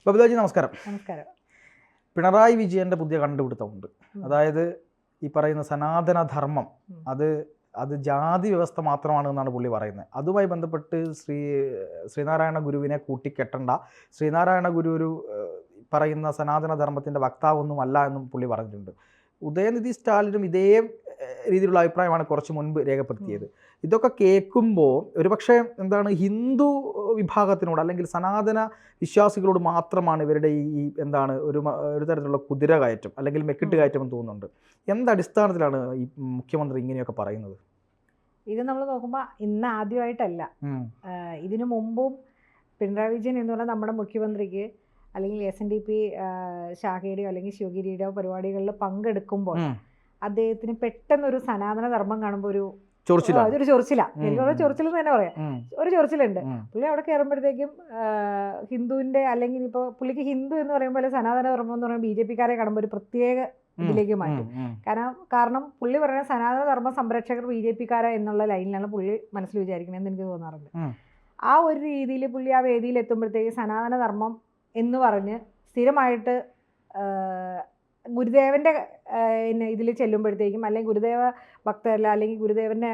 ബബിതാജി നമസ്കാരം. നമസ്കാരം. പിണറായി വിജയന്റെ പുതിയ കണ്ടുപിടുത്തമുണ്ട്. അതായത് ഈ പറയുന്ന സനാതനധർമ്മം അത് ജാതി വ്യവസ്ഥ മാത്രമാണെന്നാണ് പുള്ളി പറയുന്നത്. അതുമായി ബന്ധപ്പെട്ട് ശ്രീനാരായണ ഗുരുവിനെ കൂട്ടിക്കെട്ടണ്ട, ശ്രീനാരായണ ഗുരു ഒരു പറയുന്ന സനാതനധർമ്മത്തിൻ്റെ വക്താവൊന്നും അല്ല എന്നും പുള്ളി പറഞ്ഞിട്ടുണ്ട്. ഉദയനിധി സ്റ്റാലിനും ഇതേ രീതിയിലുള്ള അഭിപ്രായമാണ് കുറച്ച് മുൻപ് രേഖപ്പെടുത്തിയത്. ഇതൊക്കെ കേൾക്കുമ്പോൾ ഒരുപക്ഷെ ഹിന്ദു വിഭാഗത്തിനോട് അല്ലെങ്കിൽ സനാതന വിശ്വാസികളോട് മാത്രമാണ് ഇവരുടെ ഈ ഒരു തരത്തിലുള്ള കുതിര കയറ്റം അല്ലെങ്കിൽ മെക്കിട്ട് കയറ്റം എന്ന് തോന്നുന്നുണ്ട്. എന്തടിസ്ഥാനത്തിലാണ് ഈ മുഖ്യമന്ത്രി ഇങ്ങനെയൊക്കെ പറയുന്നത്? ഇത് നമ്മൾ നോക്കുമ്പോൾ ഇന്ന് ആദ്യമായിട്ടല്ല, ഇതിനു മുമ്പും പിണറായി വിജയൻ എന്ന് പറഞ്ഞാൽ നമ്മുടെ മുഖ്യമന്ത്രിക്ക് അല്ലെങ്കിൽ SNDP ശാഖയുടെയോ അല്ലെങ്കിൽ ശിവഗിരിയുടെയോ പരിപാടികളിൽ പങ്കെടുക്കുമ്പോൾ അദ്ദേഹത്തിന് പെട്ടെന്നൊരു സനാതന ധർമ്മം കാണുമ്പോൾ ഒരു ചൊറിച്ചില, എനിക്ക് ചൊറിച്ചിലെന്ന് തന്നെ പറയാം, ഒരു ചൊറിച്ചിലുണ്ട്. പുള്ളി അവിടെ കയറുമ്പോഴത്തേക്കും ഹിന്ദുവിന്റെ അല്ലെങ്കിൽ ഇപ്പോൾ പുള്ളിക്ക് ഹിന്ദു എന്ന് പറയുമ്പോൾ സനാതന ധർമ്മം എന്ന് പറയുമ്പോൾ BJP-ക്കാരെ കാണുമ്പോൾ ഒരു പ്രത്യേക ഇതിലേക്ക് മാറ്റും. കാരണം പുള്ളി പറയുന്ന സനാതന ധർമ്മ സംരക്ഷകർ BJP-ക്കാരാ എന്നുള്ള ലൈനിലാണ് പുള്ളി മനസ്സിൽ വിചാരിക്കണമെന്ന് എനിക്ക് തോന്നാറുണ്ട്. ആ ഒരു രീതിയിൽ പുള്ളി ആ വേദിയിൽ എത്തുമ്പോഴത്തേക്ക് സനാതന ധർമ്മം എന്ന് പറഞ്ഞ് സ്ഥിരമായിട്ട് ഗുരുദേവന്റെ ഇതിൽ ചെല്ലുമ്പോഴത്തേക്കും അല്ലെങ്കിൽ ഗുരുദേവ ഭക്തരല്ല അല്ലെങ്കിൽ ഗുരുദേവന്റെ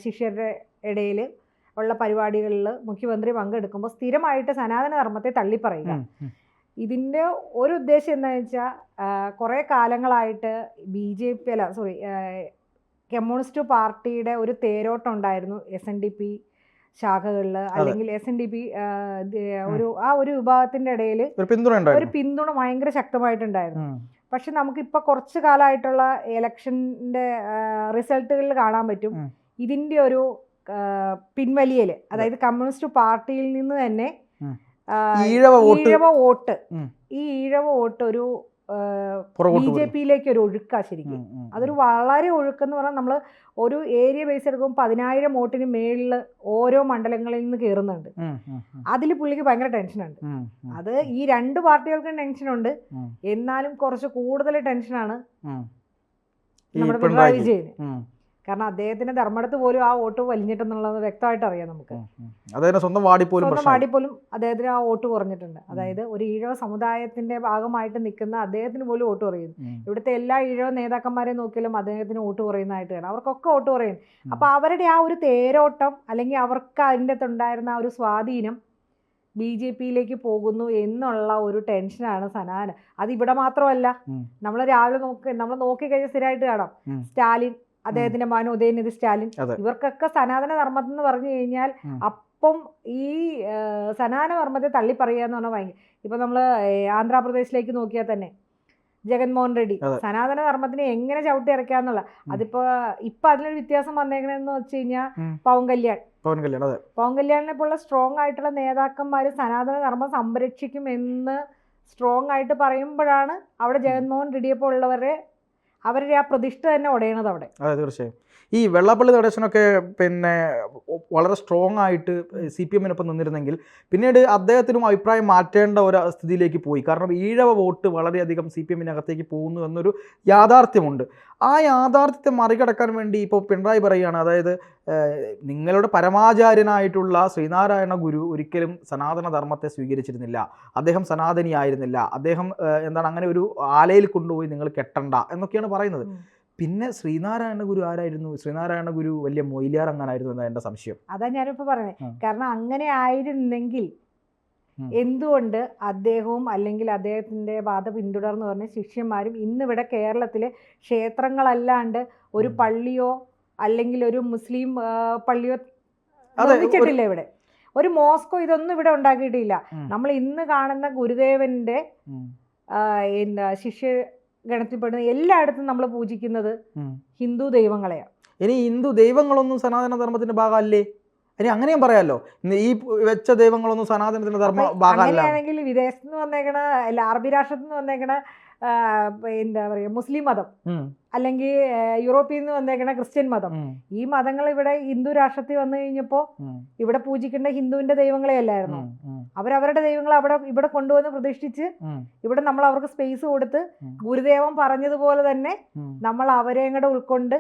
ശിഷ്യരുടെ ഇടയിൽ ഉള്ള പരിപാടികളിൽ മുഖ്യമന്ത്രി പങ്കെടുക്കുമ്പോൾ സ്ഥിരമായിട്ട് സനാതന ധർമ്മത്തെ തള്ളിപ്പറയുക. ഇതിൻ്റെ ഒരു ഉദ്ദേശം എന്താണെന്ന് വെച്ചാൽ കുറേ കാലങ്ങളായിട്ട് കമ്മ്യൂണിസ്റ്റ് പാർട്ടിയുടെ ഒരു തേരോട്ടം ഉണ്ടായിരുന്നു SNDP ശാഖകളിൽ, അല്ലെങ്കിൽ SNDP ഒരു വിഭാഗത്തിന്റെ ഇടയിൽ ഒരു പിന്തുണ ഭയങ്കര ശക്തമായിട്ടുണ്ടായിരുന്നു. പക്ഷെ നമുക്കിപ്പോൾ കുറച്ച് കാലമായിട്ടുള്ള ഇലക്ഷൻ്റെ റിസൾട്ടുകളിൽ കാണാൻ പറ്റും ഇതിൻ്റെ ഒരു പിൻവലിയൽ. അതായത് കമ്മ്യൂണിസ്റ്റ് പാർട്ടിയിൽ നിന്ന് തന്നെ ഈഴവ വോട്ട് ഒരു BJP-യിലേക്ക് ഒരു ഒഴുക്കാ. ശരിക്കും അതൊരു വളരെ ഒഴുക്കെന്ന് പറഞ്ഞാൽ നമ്മൾ ഒരു ഏരിയ ബേസ് എടുക്കുമ്പോൾ 10,000 വോട്ടിന് മേളിൽ ഓരോ മണ്ഡലങ്ങളിൽ നിന്ന് കയറുന്നുണ്ട്. അതിൽ പുള്ളിക്ക് ഭയങ്കര ടെൻഷനുണ്ട്. അത് ഈ രണ്ട് പാർട്ടികൾക്കും ടെൻഷനുണ്ട്, എന്നാലും കുറച്ച് കൂടുതൽ ടെൻഷനാണ് നമ്മുടെ പിണറായി വിജയന്. കാരണം അദ്ദേഹത്തിന്റെ ധർമ്മടത്ത് പോലും ആ വോട്ട് വലിഞ്ഞിട്ടെന്നുള്ളത് വ്യക്തമായിട്ട് അറിയാം നമുക്ക്. സ്വന്തം വാടി പോലും അദ്ദേഹത്തിന് ആ വോട്ട് കുറഞ്ഞിട്ടുണ്ട്. അതായത് ഒരു ഈഴവ സമുദായത്തിന്റെ ഭാഗമായിട്ട് നിൽക്കുന്ന അദ്ദേഹത്തിന് പോലും വോട്ട് കുറയുന്നു. ഇവിടുത്തെ എല്ലാ ഈഴവ നേതാക്കന്മാരെയും നോക്കിയാലും അദ്ദേഹത്തിന് വോട്ട് കുറയുന്നതായിട്ട് കാണാം. അവർക്കൊക്കെ വോട്ട് കുറയും. അപ്പൊ അവരുടെ ആ ഒരു തേരോട്ടം അല്ലെങ്കിൽ അവർക്ക് അതിൻ്റെ അകത്തുണ്ടായിരുന്ന ആ ഒരു സ്വാധീനം BJP-യിലേക്ക് പോകുന്നു എന്നുള്ള ഒരു ടെൻഷനാണ് സനാതന. അത് ഇവിടെ മാത്രമല്ല, നമ്മൾ രാവിലെ നമ്മൾ നോക്കിക്കഴിഞ്ഞാൽ സ്ഥിരമായിട്ട് കാണാം സ്റ്റാലിൻ, അദ്ദേഹത്തിന്റെ മകൻ ഉദയനിധി സ്റ്റാലിൻ, ഇവർക്കൊക്കെ സനാതന ധർമ്മം എന്ന് പറഞ്ഞു കഴിഞ്ഞാൽ അപ്പം ഈ സനാതന ധർമ്മത്തെ തള്ളിപ്പറയുക എന്ന് പറഞ്ഞാൽ ഭയങ്കര. ഇപ്പൊ നമ്മള് ആന്ധ്രാപ്രദേശിലേക്ക് നോക്കിയാൽ തന്നെ ജഗൻമോഹൻ റെഡ്ഡി സനാതന ധർമ്മത്തിനെ എങ്ങനെ ചവിട്ടി ഇറക്കാന്നുള്ള ഇപ്പൊ അതിലൊരു വ്യത്യാസം വന്നേക്കണെന്ന് വെച്ച് കഴിഞ്ഞാൽ പവൻ കല്യാണിനെ പോലുള്ള സ്ട്രോങ് ആയിട്ടുള്ള നേതാക്കന്മാര് സനാതന ധർമ്മം സംരക്ഷിക്കുമെന്ന് സ്ട്രോങ് ആയിട്ട് പറയുമ്പോഴാണ് അവിടെ ജഗൻമോഹൻ റെഡ്ഡിയെ പോലുള്ളവരെ അവരുടെ ആ പ്രതിഷ്ഠ തന്നെ ഉടയണത് അവിടെ. അതെ, തീർച്ചയായും. ഈ വെള്ളാപ്പള്ളി നടേശനൊക്കെ വളരെ സ്ട്രോങ് ആയിട്ട് CPM-നൊപ്പം നിന്നിരുന്നെങ്കിൽ പിന്നീട് അദ്ദേഹത്തിനും അഭിപ്രായം മാറ്റേണ്ട ഒരു സ്ഥിതിയിലേക്ക് പോയി. കാരണം ഈഴവ വോട്ട് വളരെയധികം CPM-നകത്തേക്ക് പോകുന്നു എന്നൊരു യാഥാർത്ഥ്യമുണ്ട്. ആ യാഥാർത്ഥ്യത്തെ മറികടക്കാൻ വേണ്ടി ഇപ്പോൾ പിണറായി പറയുകയാണ്, അതായത് നിങ്ങളുടെ പരമാചാര്യനായിട്ടുള്ള ശ്രീനാരായണ ഗുരു ഒരിക്കലും സനാതന ധർമ്മത്തെ സ്വീകരിച്ചിരുന്നില്ല, അദ്ദേഹം സനാതനിയായിരുന്നില്ല, അദ്ദേഹം അങ്ങനെ ഒരു ആലയിൽ കൊണ്ടുപോയി നിങ്ങൾ കെട്ടണ്ട എന്നൊക്കെയാണ് പറയുന്നത്. പിന്നെ ശ്രീനാരായണ ഗുരു ആരായിരുന്നു? ശ്രീനാരായണ ഗുരു വലിയ മൊയ്ലിയാർ അങ്ങനായിരുന്നു എന്നാണ് എൻ്റെ സംശയം. അതാ ഞാനിപ്പോ പറഞ്ഞത്. കാരണം അങ്ങനെ ആയിരുന്നെങ്കിൽ എന്തുകൊണ്ട് അദ്ദേഹവും അല്ലെങ്കിൽ അദ്ദേഹത്തിന്റെ പാത പിന്തുടർന്ന് പറഞ്ഞ ശിഷ്യന്മാരും ഇന്നിവിടെ കേരളത്തിലെ ക്ഷേത്രങ്ങളല്ലാണ്ട് ഒരു പള്ളിയോ അല്ലെങ്കിൽ ഒരു മുസ്ലിം പള്ളിയോ നിർമ്മിച്ചിട്ടില്ല, ഇവിടെ ഒരു മോസ്കോ ഇതൊന്നും ഇവിടെ ഉണ്ടാക്കിയിട്ടില്ല. നമ്മൾ ഇന്ന് കാണുന്ന ഗുരുദേവന്റെ ശിഷ്യ ഗണത്തിൽപ്പെടുന്ന എല്ലായിടത്തും നമ്മൾ പൂജിക്കുന്നത് ഹിന്ദു ദൈവങ്ങളെയാണ്. ഇനി ഹിന്ദു ദൈവങ്ങളൊന്നും സനാതന ധർമ്മത്തിന്റെ ഭാഗമല്ലേ? ഇനി അങ്ങനെയും പറയാലോ, ഈ വെച്ച ദൈവങ്ങളൊന്നും സനാതനത്തിന്റെ ധർമ്മ ഭാഗമല്ല. അങ്ങനെയാണെങ്കിൽ വിദേശത്ത് നിന്ന് വന്നേക്കണ അറബി രാഷ്ട്രത്തിൽ നിന്ന് വന്നേക്കണ എന്താ പറയുക മുസ്ലിം മതം അല്ലെങ്കിൽ യൂറോപ്പിൽ നിന്ന് വന്നേക്കണ ക്രിസ്ത്യൻ മതം, ഈ മതങ്ങൾ ഇവിടെ ഹിന്ദു രാഷ്ട്രത്തിൽ വന്നു കഴിഞ്ഞപ്പോൾ ഇവിടെ പൂജിക്കേണ്ട ഹിന്ദുവിന്റെ ദൈവങ്ങളെ അല്ലായിരുന്നു. അവരവരുടെ ദൈവങ്ങളെ ഇവിടെ കൊണ്ടുവന്ന് പ്രതിഷ്ഠിച്ച് ഇവിടെ നമ്മൾ അവർക്ക് സ്പേസ് കൊടുത്ത് ഗുരുദേവൻ പറഞ്ഞതുപോലെ തന്നെ നമ്മൾ അവരെ കൂടെ ഉൾക്കൊണ്ട്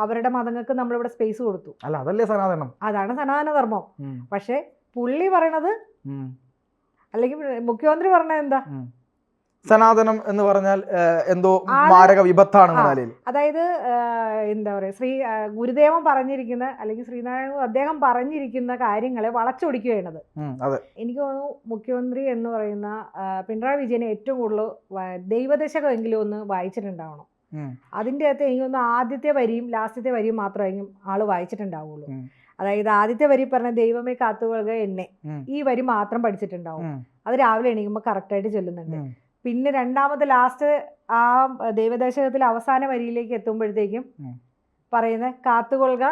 അവരുടെ മതങ്ങൾക്ക് നമ്മളിവിടെ സ്പേസ് കൊടുത്തു. അതല്ലേ സനാതനം? അതാണ് സനാതന ധർമ്മം. പക്ഷെ പുള്ളി പറയണത് അല്ലെങ്കിൽ മുഖ്യമന്ത്രി പറഞ്ഞത് എന്താ? സനാതനം എന്ന് പറഞ്ഞാൽ എന്തോ മാരക വിപത്താണെന്ന നിലയിൽ. അതായത് എന്താ പറയുക, ഗുരുദേവൻ പറഞ്ഞിരിക്കുന്ന അല്ലെങ്കിൽ ശ്രീനാരായണ അദ്ദേഹം പറഞ്ഞിരിക്കുന്ന കാര്യങ്ങളെ വളച്ചൊടിക്കുകയാണത്. എനിക്ക് തോന്നുന്നു മുഖ്യമന്ത്രി എന്ന് പറയുന്ന പിണറായി വിജയനെ ഏറ്റവും കൂടുതൽ ദൈവദശകമെങ്കിലും ഒന്ന് വായിച്ചിട്ടുണ്ടാവണം. അതിൻ്റെ അകത്ത് എനിക്ക് തോന്നുന്നു ആദ്യത്തെ വരിയും ലാസ്റ്റത്തെ വരിയും മാത്രമായിരിക്കും ആള് വായിച്ചിട്ടുണ്ടാവുള്ളൂ. അതായത് ആദ്യത്തെ വരി പറഞ്ഞ ദൈവമേ കാത്തുകൊള്ളുക എന്നെ, ഈ വരി മാത്രം പഠിച്ചിട്ടുണ്ടാവും. അത് രാവിലെ എണീക്കുമ്പോൾ കറക്റ്റായിട്ട് ചൊല്ലുന്നുണ്ട്. പിന്നെ രണ്ടാമത്തെ ലാസ്റ്റ് ആ ദൈവദശകത്തിൽ അവസാന വരിയിലേക്ക് എത്തുമ്പോഴത്തേക്കും പറയുന്ന കാത്തുകൊള്ളുക,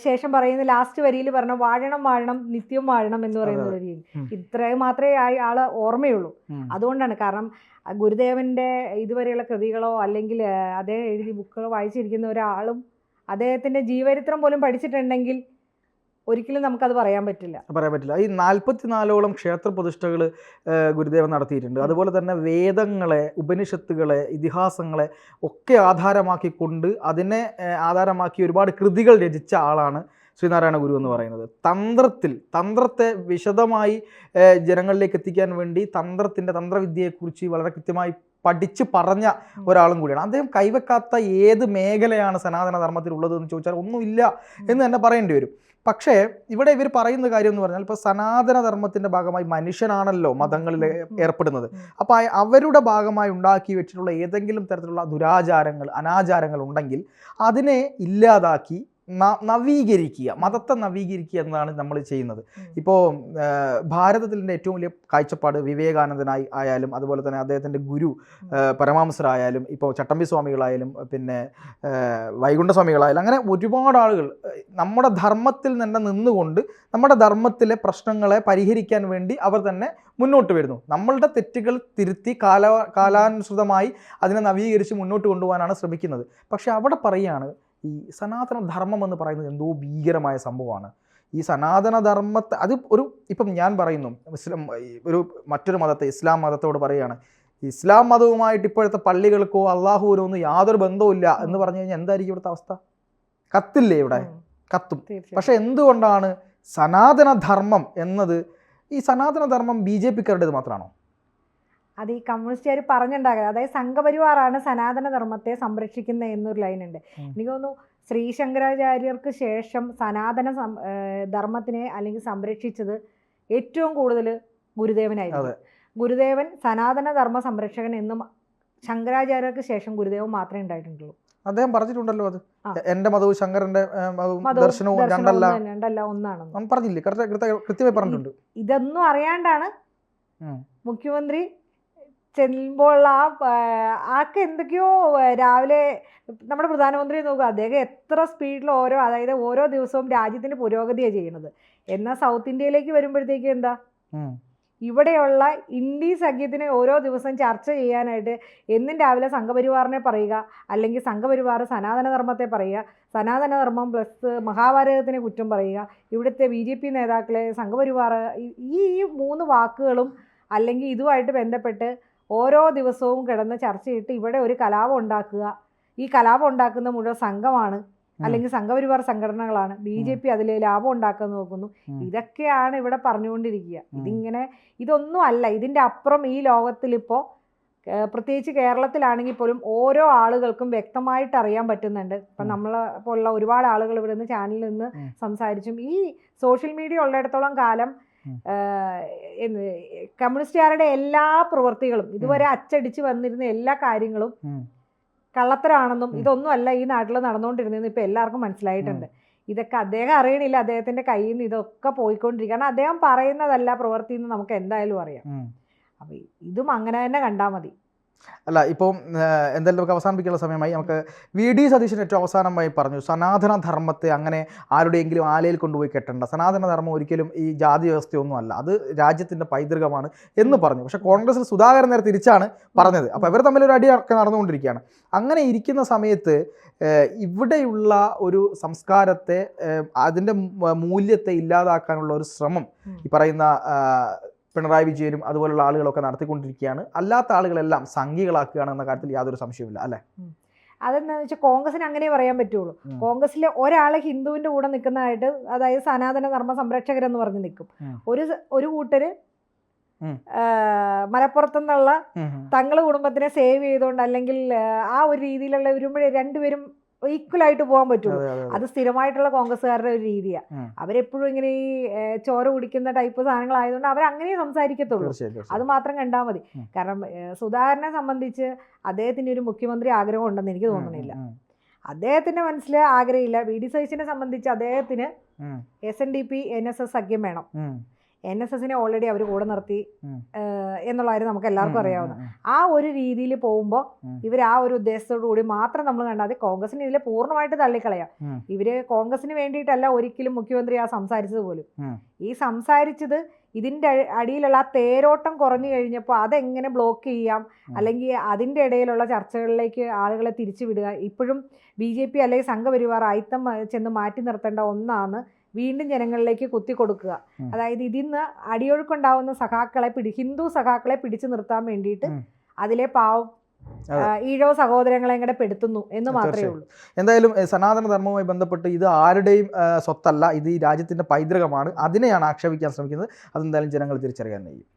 ശേഷം പറയുന്ന ലാസ്റ്റ് വരിയിൽ പറഞ്ഞ വാഴണം വാഴണം നിത്യം വാഴണം എന്ന് പറയുന്ന വരിയിൽ. ഇത്രയും മാത്രമേ ആള് ഓർമ്മയുള്ളൂ. അതുകൊണ്ടാണ്, കാരണം ഗുരുദേവന്റെ ഇതുവരെയുള്ള കൃതികളോ അല്ലെങ്കിൽ അദ്ദേഹം എഴുതിയ ബുക്കുകളോ വായിച്ചിരിക്കുന്ന ഒരാളും അദ്ദേഹത്തിന്റെ ജീവചരിത്രം പോലും പഠിച്ചിട്ടുണ്ടെങ്കിൽ ഒരിക്കലും നമുക്കത് പറയാൻ പറ്റില്ല. ഈ 44ഓളം ക്ഷേത്ര പ്രതിഷ്ഠകൾ ഗുരുദേവൻ നടത്തിയിട്ടുണ്ട്. അതുപോലെ തന്നെ വേദങ്ങളെ, ഉപനിഷത്തുകളെ, ഇതിഹാസങ്ങളെ ഒക്കെ ആധാരമാക്കിക്കൊണ്ട് അതിനെ ആധാരമാക്കി ഒരുപാട് കൃതികൾ രചിച്ച ആളാണ് ശ്രീനാരായണ ഗുരു എന്ന് പറയുന്നത്. തന്ത്രത്തെ വിശദമായി ജനങ്ങളിലേക്ക് എത്തിക്കാൻ വേണ്ടി തന്ത്രവിദ്യയെക്കുറിച്ച് വളരെ കൃത്യമായി പഠിച്ച് പറഞ്ഞ ഒരാളും കൂടിയാണ്. അദ്ദേഹം കൈവെക്കാത്ത ഏത് മേഖലയാണ് സനാതന ധർമ്മത്തിലുള്ളത് എന്ന് ചോദിച്ചാൽ ഒന്നുമില്ല എന്ന് തന്നെ പറയേണ്ടി വരും. പക്ഷേ ഇവിടെ ഇവർ പറയുന്ന കാര്യം എന്ന് പറഞ്ഞാൽ, ഇപ്പോൾ സനാതന ധർമ്മത്തിൻ്റെ ഭാഗമായി മനുഷ്യനാണല്ലോ മതങ്ങളിൽ ഏർപ്പെടുന്നത്. അപ്പോൾ അവരുടെ ഭാഗമായി ഉണ്ടാക്കി വെച്ചിട്ടുള്ള ഏതെങ്കിലും തരത്തിലുള്ള ദുരാചാരങ്ങൾ, അനാചാരങ്ങൾ ഉണ്ടെങ്കിൽ അതിനെ ഇല്ലാതാക്കി നവീകരിക്കുക, മതത്തെ നവീകരിക്കുക എന്നതാണ് നമ്മൾ ചെയ്യുന്നത്. ഇപ്പോൾ ഭാരതത്തിൻ്റെ ഏറ്റവും വലിയ കാഴ്ചപ്പാട് വിവേകാനന്ദനായി ആയാലും അതുപോലെ തന്നെ അദ്ദേഹത്തിൻ്റെ ഗുരു പരമഹംസരായാലും ഇപ്പോൾ ചട്ടമ്പി സ്വാമികളായാലും പിന്നെ വൈകുണ്ഠ സ്വാമികളായാലും അങ്ങനെ ഒരുപാട് ആളുകൾ നമ്മുടെ ധർമ്മത്തിൽ തന്നെ നിന്നുകൊണ്ട് നമ്മുടെ ധർമ്മത്തിലെ പ്രശ്നങ്ങളെ പരിഹരിക്കാൻ വേണ്ടി അവർ തന്നെ മുന്നോട്ട് വരുന്നു. നമ്മളുടെ തെറ്റുകൾ തിരുത്തി കാലാനുസൃതമായി അതിനെ നവീകരിച്ച് മുന്നോട്ട് കൊണ്ടുപോകാനാണ് ശ്രമിക്കുന്നത്. പക്ഷെ അവിടെ പറയുകയാണ് ഈ സനാതന ധർമ്മം എന്ന് പറയുന്നത് എന്തോ ഭീകരമായ സംഭവമാണ്. ഈ സനാതന ധർമ്മത്തെ ഇപ്പം ഞാൻ പറയുന്നു, മറ്റൊരു മതത്തെ, ഇസ്ലാം മതത്തോട് പറയുകയാണ്, ഇസ്ലാം മതവുമായിട്ട് ഇപ്പോഴത്തെ പള്ളികൾക്കോ അള്ളാഹുവിനോ ഒന്നും യാതൊരു ബന്ധവുമില്ല എന്ന് പറഞ്ഞു കഴിഞ്ഞാൽ എന്തായിരിക്കും ഇവിടുത്തെ അവസ്ഥ? കത്തില്ലേ? ഇവിടെ കത്തും. പക്ഷെ എന്തുകൊണ്ടാണ് സനാതന ധർമ്മം എന്നത്, ഈ സനാതന ധർമ്മം BJPക്കാരുടേത് മാത്രമാണോ? അത് ഈ കമ്മ്യൂണിസ്റ്റുകാർ പറഞ്ഞുണ്ടാകുന്നത്. അതായത് സംഘപരിവാറാണ് സനാതന ധർമ്മത്തെ സംരക്ഷിക്കുന്നത് എന്നൊരു ലൈനുണ്ട്. എനിക്ക് തോന്നുന്നു ശ്രീ ശങ്കരാചാര്യർക്ക് ശേഷം സനാതന ധർമ്മത്തിനെ അല്ലെങ്കിൽ സംരക്ഷിച്ചത് ഏറ്റവും കൂടുതൽ ഗുരുദേവനായിരുന്നു. ഗുരുദേവൻ സനാതന ധർമ്മ സംരക്ഷകൻ എന്നും ശങ്കരാചാര്യർക്ക് ശേഷം ഗുരുദേവൻ മാത്രമേ ഉണ്ടായിട്ടുള്ളൂ. അദ്ദേഹം പറഞ്ഞിട്ടുണ്ടല്ലോ, അത് എന്റെ മതവും ശങ്കരന്റെ ദർശനവും രണ്ടല്ല ഒന്നാണ് പറഞ്ഞില്ലേ? കൃത്യമായി പറഞ്ഞിട്ടുണ്ട്. ഇതൊന്നും അറിയാണ്ടാണ് മുഖ്യമന്ത്രി ചെല്ലുമ്പോൾ ആൾക്ക് എന്തൊക്കെയോ രാവിലെ നമ്മുടെ പ്രധാനമന്ത്രി നോക്കുക, അദ്ദേഹം എത്ര സ്പീഡിൽ അതായത് ഓരോ ദിവസവും രാജ്യത്തിന്റെ പുരോഗതിയാണ് ചെയ്യുന്നത്. എന്നാൽ സൗത്ത് ഇന്ത്യയിലേക്ക് വരുമ്പോഴത്തേക്കും എന്താ, ഇവിടെയുള്ള ഇന്ത്യ സഖ്യത്തിന് ഓരോ ദിവസം ചർച്ച ചെയ്യാനായിട്ട് എന്നും രാവിലെ സംഘപരിവാറിനെ പറയുക, അല്ലെങ്കിൽ സംഘപരിവാർ സനാതനധർമ്മത്തെ പറയുക, സനാതനധർമ്മം പ്ലസ് മഹാഭാരതത്തിനെ കുറ്റം പറയുക, ഇവിടുത്തെ BJP നേതാക്കളെ സംഘപരിവാർ, ഈ 3 വാക്കുകളും അല്ലെങ്കിൽ ഇതുമായിട്ട് ബന്ധപ്പെട്ട് ഓരോ ദിവസവും കിടന്ന് ചർച്ചയിട്ട് ഇവിടെ ഒരു കലാപം ഉണ്ടാക്കുക. ഈ കലാപം ഉണ്ടാക്കുന്ന മുഴുവൻ സംഘമാണ് അല്ലെങ്കിൽ സംഘപരിവാർ സംഘടനകളാണ്. BJP അതിൽ ലാഭം ഉണ്ടാക്കാൻ നോക്കുന്നു. ഇതൊക്കെയാണ് ഇവിടെ പറഞ്ഞുകൊണ്ടിരിക്കുക. ഇതൊന്നും അല്ല, ഇതിൻ്റെ അപ്പുറം ഈ ലോകത്തിലിപ്പോൾ പ്രത്യേകിച്ച് കേരളത്തിലാണെങ്കിൽ പോലും ഓരോ ആളുകൾക്കും വ്യക്തമായിട്ട് അറിയാൻ പറ്റുന്നുണ്ട്. ഇപ്പം നമ്മളെ പോലുള്ള ഒരുപാട് ആളുകൾ ഇവിടെ നിന്ന് ചാനലിൽ നിന്ന് സംസാരിച്ചും ഈ സോഷ്യൽ മീഡിയ ഉള്ളിടത്തോളം കാലം കമ്മ്യൂണിസ്റ്റുകാരുടെ എല്ലാ പ്രവൃത്തികളും ഇതുവരെ അച്ചടിച്ച് വന്നിരുന്ന എല്ലാ കാര്യങ്ങളും കള്ളത്തരാണെന്നും ഇതൊന്നും അല്ല ഈ നാട്ടിൽ നടന്നുകൊണ്ടിരുന്നതെന്ന് ഇപ്പം എല്ലാവർക്കും മനസ്സിലായിട്ടുണ്ട്. ഇതൊക്കെ അദ്ദേഹം അറിയണില്ല, അദ്ദേഹത്തിന്റെ കയ്യിൽ നിന്ന് ഇതൊക്കെ പോയിക്കൊണ്ടിരിക്കുക. കാരണം അദ്ദേഹം പറയുന്നതല്ല പ്രവൃത്തി എന്ന് നമുക്ക് എന്തായാലും അറിയാം. അപ്പം ഇതും അങ്ങനെ തന്നെ കണ്ടാൽ മതി. അല്ല, ഇപ്പോൾ എന്തായാലും നമുക്ക് അവസാനിപ്പിക്കാനുള്ള സമയമായി. നമുക്ക് VD സതീശൻ ഏറ്റവും അവസാനമായി പറഞ്ഞു, സനാതന ധർമ്മത്തെ അങ്ങനെ ആരുടെയെങ്കിലും ആലയിൽ കൊണ്ടുപോയി കെട്ടണ്ട, സനാതന ധർമ്മം ഒരിക്കലും ഈ ജാതി വ്യവസ്ഥയൊന്നും അല്ല, അത് രാജ്യത്തിൻ്റെ പൈതൃകമാണ് എന്ന് പറഞ്ഞു. പക്ഷേ കോൺഗ്രസിൽ സുധാകരൻ നേരെ തിരിച്ചാണ് പറഞ്ഞത്. അപ്പോൾ ഇവർ തമ്മിലൊരു അടിയൊക്കെ നടന്നുകൊണ്ടിരിക്കുകയാണ്. അങ്ങനെ ഇരിക്കുന്ന സമയത്ത് ഇവിടെയുള്ള ഒരു സംസ്കാരത്തെ, അതിൻ്റെ മൂല്യത്തെ ഇല്ലാതാക്കാനുള്ള ഒരു ശ്രമം ഈ പറയുന്ന പിണറായി വിജയനും അതുപോലുള്ള ആളുകളൊക്കെ നടത്തിക്കൊണ്ടിരിക്കുകയാണ്. അല്ലാത്ത ആളുകളെല്ലാം സംഘികളാക്കുകയാണ് എന്ന കാര്യത്തിൽ യാതൊരു സംശയവുമില്ല, അല്ലേ? അതെന്താണെന്ന് വെച്ചാൽ കോൺഗ്രസിന് അങ്ങനെ പറയാൻ പറ്റുള്ളൂ. കോൺഗ്രസിൽ ഒരാളെ ഹിന്ദുവിന്റെ കൂടെ നിൽക്കുന്നതായിട്ട്, അതായത് സനാതന ധർമ്മ സംരക്ഷകരെന്ന് പറഞ്ഞ് നിൽക്കും. ഒരു കൂട്ടര് മലപ്പുറത്തുനിന്നുള്ള തങ്ങള് കുടുംബത്തിനെ സേവ് ചെയ്തുകൊണ്ട്, അല്ലെങ്കിൽ ആ ഒരു രീതിയിലുള്ള വരുമ്പോഴേ രണ്ടുപേരും ഈക്വലായിട്ട് പോകാൻ പറ്റുള്ളൂ. അത് സ്ഥിരമായിട്ടുള്ള കോൺഗ്രസ്സുകാരുടെ ഒരു രീതിയാണ്. അവരെപ്പോഴും ഇങ്ങനെ ഈ ചോര കുടിക്കുന്ന ടൈപ്പ് സാധനങ്ങളായതുകൊണ്ട് അവരങ്ങനെ സംസാരിക്കത്തുള്ളൂ. അത് മാത്രം കണ്ടാൽ മതി. കാരണം സുധാകരനെ സംബന്ധിച്ച് അദ്ദേഹത്തിന് ഒരു മുഖ്യമന്ത്രി ആഗ്രഹം ഉണ്ടെന്ന് എനിക്ക് തോന്നുന്നില്ല. അദ്ദേഹത്തിന്റെ മനസ്സിൽ ആഗ്രഹമില്ല. വി.ഡി. സതീശനെ സംബന്ധിച്ച് അദ്ദേഹത്തിന് SNDP NSS സഖ്യം വേണം. NSSനെ ഓൾറെഡി അവർ കൂടെ നിർത്തി എന്നുള്ള കാര്യം നമുക്ക് എല്ലാവർക്കും അറിയാവുന്ന. ആ ഒരു രീതിയിൽ പോകുമ്പോൾ ഇവർ ആ ഒരു ഉദ്ദേശത്തോടു കൂടി മാത്രം നമ്മൾ കണ്ടാൽ കോൺഗ്രസിന് ഇതിൽ പൂർണ്ണമായിട്ട് തള്ളിക്കളയാം. ഇവര് കോൺഗ്രസിന് വേണ്ടിയിട്ടല്ല ഒരിക്കലും മുഖ്യമന്ത്രി സംസാരിച്ചത് പോലും. ഈ സംസാരിച്ചത് ഇതിൻ്റെ അടിയിലുള്ള ആ തേരോട്ടം കുറഞ്ഞു കഴിഞ്ഞപ്പോൾ അതെങ്ങനെ ബ്ലോക്ക് ചെയ്യാം, അല്ലെങ്കിൽ അതിൻ്റെ ഇടയിലുള്ള ചർച്ചകളിലേക്ക് ആളുകളെ തിരിച്ചു വിടുക. ഇപ്പോഴും BJP അല്ലെങ്കിൽ സംഘപരിവാർ അയിത്തം ചെന്ന് മാറ്റി നിർത്തേണ്ട ഒന്നാണ് വീണ്ടും ജനങ്ങളിലേക്ക് കുത്തിക്കൊടുക്കുക. അതായത് ഇതിന്ന് അടിയൊഴുക്കുണ്ടാവുന്ന സഖാക്കളെ ഹിന്ദു സഖാക്കളെ പിടിച്ചു നിർത്താൻ വേണ്ടിയിട്ട് അതിലെ ഈഴവ സഹോദരങ്ങളെ കൂടെ പെടുത്തുന്നു എന്ന് മാത്രമേ ഉള്ളൂ. എന്തായാലും സനാതന ധർമ്മവുമായി ബന്ധപ്പെട്ട് ഇത് ആരുടെയും സ്വത്തല്ല, ഇത് ഈ രാജ്യത്തിന്റെ പൈതൃകമാണ്. അതിനെയാണ് ആക്ഷേപിക്കാൻ ശ്രമിക്കുന്നത്. അതെന്തായാലും ജനങ്ങൾ തിരിച്ചറിയാൻ കഴിയും.